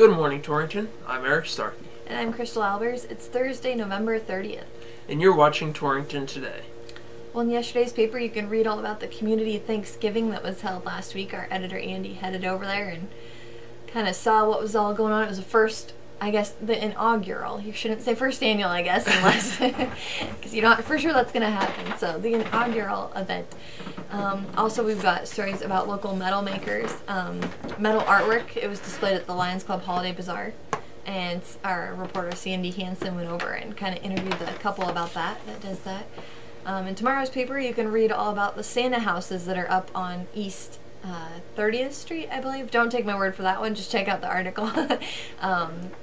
Good morning, Torrington. I'm Eric Starkey. And I'm Crystal Albers. It's Thursday, November 30th. And you're watching Torrington Today. Well, in yesterday's paper, you can read all about the community Thanksgiving that was held last week. Our editor, Andy, headed over there and kind of saw what was all going on. It was the first, I guess, the inaugural. You shouldn't say first annual, I guess, unless, because you're not for sure that's going to happen. So, the inaugural event. Also, we've got stories about local metal makers, metal artwork. It was displayed at the Lions Club Holiday Bazaar. And our reporter, Sandy Hansen, went over and kind of interviewed the couple about that does that. In tomorrow's paper, you can read all about the Santa houses that are up on East 30th Street, I believe. Don't take my word for that one. Just check out the article.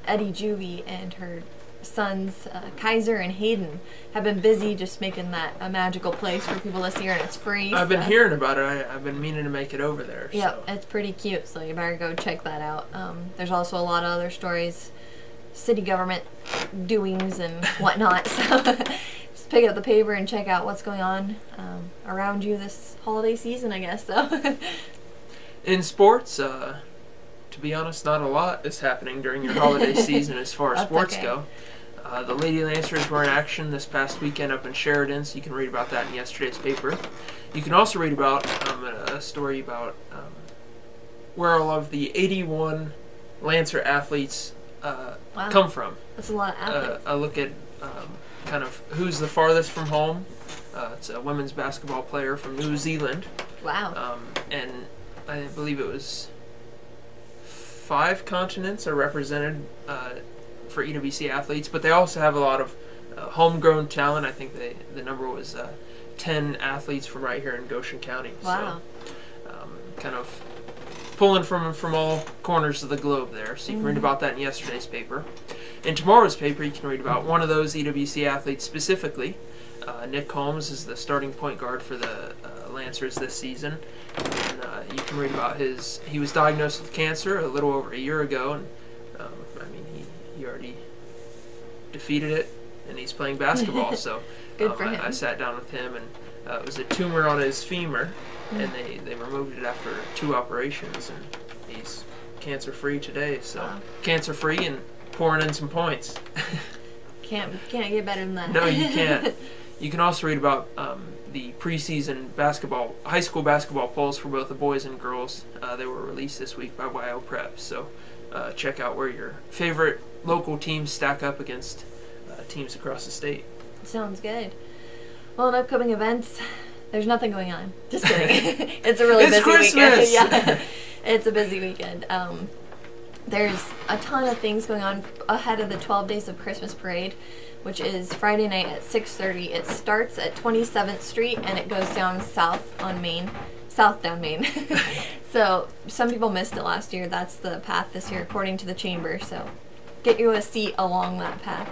Eddie Juvie and her sons, Kaiser and Hayden, have been busy just making that a magical place for people this year, and it's free. I've been hearing about it. I've been meaning to make it over there. Yep, it's pretty cute, so you better go check that out. There's also a lot of other stories, city government doings and whatnot, so just pick up the paper and check out what's going on around you this holiday season, I guess. So, in sports, to be honest, not a lot is happening during your holiday season as far as sports go. The Lady Lancers were in action this past weekend up in Sheridan, so you can read about that in yesterday's paper. You can also read about a story about where all of the 81 Lancer athletes come from. That's a lot of athletes. A look at kind of who's the farthest from home. It's a women's basketball player from New Zealand. Wow. And I believe it was 5 continents are represented for EWC athletes, but they also have a lot of homegrown talent. I think the number was 10 athletes from right here in Goshen County. Wow. So, kind of pulling from all corners of the globe there. So you can read about that in yesterday's paper. In tomorrow's paper, you can read about one of those EWC athletes specifically. Nick Holmes is the starting point guard for the Lancers this season. And you can read about he was diagnosed with cancer a little over a year ago, and I mean, he already defeated it, and he's playing basketball. So Good for him. I sat down with him, and it was a tumor on his femur, and they removed it after 2 operations, and he's cancer-free today. So cancer-free and pouring in some points. Can't get better than that. No, you can't. You can also read about the preseason high school basketball polls for both the boys and girls. They were released this week by YO Prep. So check out where your favorite local teams stack up against teams across the state. Sounds good. Well, in upcoming events, there's nothing going on. Just kidding. It's a really busy Christmas. weekend. Yeah, it's a busy weekend. There's a ton of things going on ahead of the 12 Days of Christmas Parade, which is Friday night at 6:30. It starts at 27th Street and it goes down south down Main. So some people missed it last year. That's the path this year, according to the chamber. So get you a seat along that path.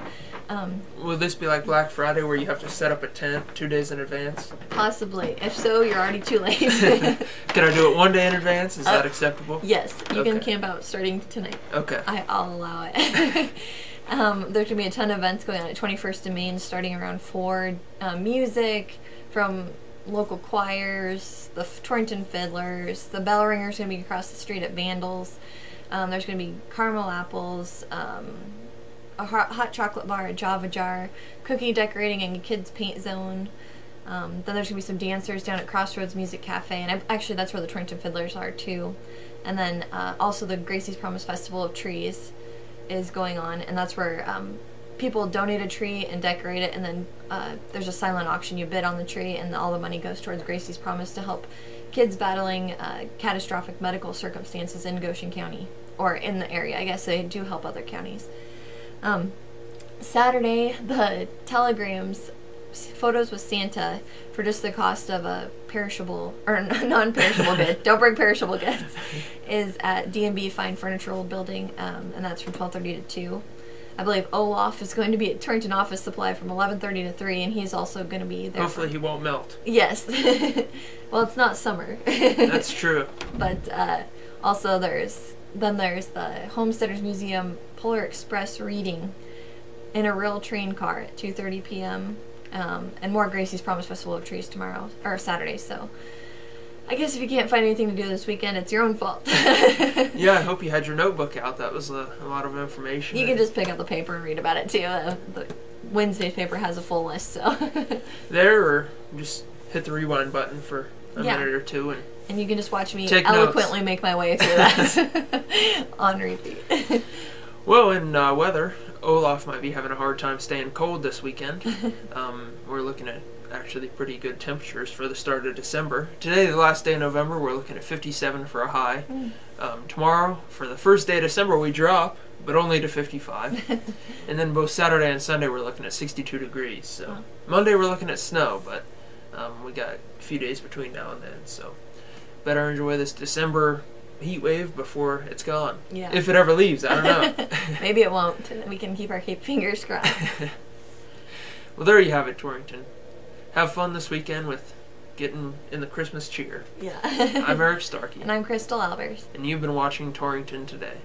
Will this be like Black Friday where you have to set up a tent 2 days in advance? Possibly. If so, you're already too late. Can I do it 1 day in advance? Is that acceptable? Yes, you can camp out starting tonight. Okay. I'll allow it. There's going to be a ton of events going on at 21st and Main starting around 4. Music from local choirs, the Torrington Fiddlers, the Bell Ringer's going to be across the street at Vandals. There's going to be caramel apples, a hot chocolate bar, a Java jar, cookie decorating and kids paint zone. Then there's going to be some dancers down at Crossroads Music Cafe, and actually that's where the Torrington Fiddlers are too. And then also the Gracie's Promise Festival of Trees is going on, and that's where people donate a tree and decorate it, and then there's a silent auction. You bid on the tree, and all the money goes towards Gracie's Promise to help kids battling catastrophic medical circumstances in Goshen County, or in the area. I guess they do help other counties. Saturday, the telegrams, photos with Santa for just the cost of a perishable or non-perishable good. Don't bring perishable goods. Is at D&B Fine Furniture Old Building, and that's from 12:30 to 2. I believe Olaf is going to be at Torrington Office Supply from 11:30 to 3, and he's also going to be there. Hopefully he won't melt. Yes. Well, it's not summer. That's true. But also there's the Homesteaders Museum Polar Express reading in a real train car at 2:30 p.m. And more Gracie's Promise Festival of Trees tomorrow, or Saturday, so I guess if you can't find anything to do this weekend, it's your own fault. Yeah, I hope you had your notebook out. That was a lot of information. You can just pick up the paper and read about it too. The Wednesday's paper has a full list, so. There, or just hit the rewind button for a minute or two and you can just watch me take eloquently notes. make my way through that on repeat. Well, in weather, Olaf might be having a hard time staying cold this weekend. We're looking at actually pretty good temperatures for the start of December. Today, the last day of November, we're looking at 57 for a high. Tomorrow, for the first day of December, we drop, but only to 55. And then both Saturday and Sunday, we're looking at 62 degrees. So Monday, we're looking at snow, but we got a few days between now and then. So better enjoy this December heat wave before it's gone. Yeah. If it ever leaves, I don't know. Maybe it won't. We can keep our fingers crossed. Well, there you have it, Torrington. Have fun this weekend with getting in the Christmas cheer. Yeah. I'm Eric Starkey. And I'm Crystal Albers. And you've been watching Torrington Today.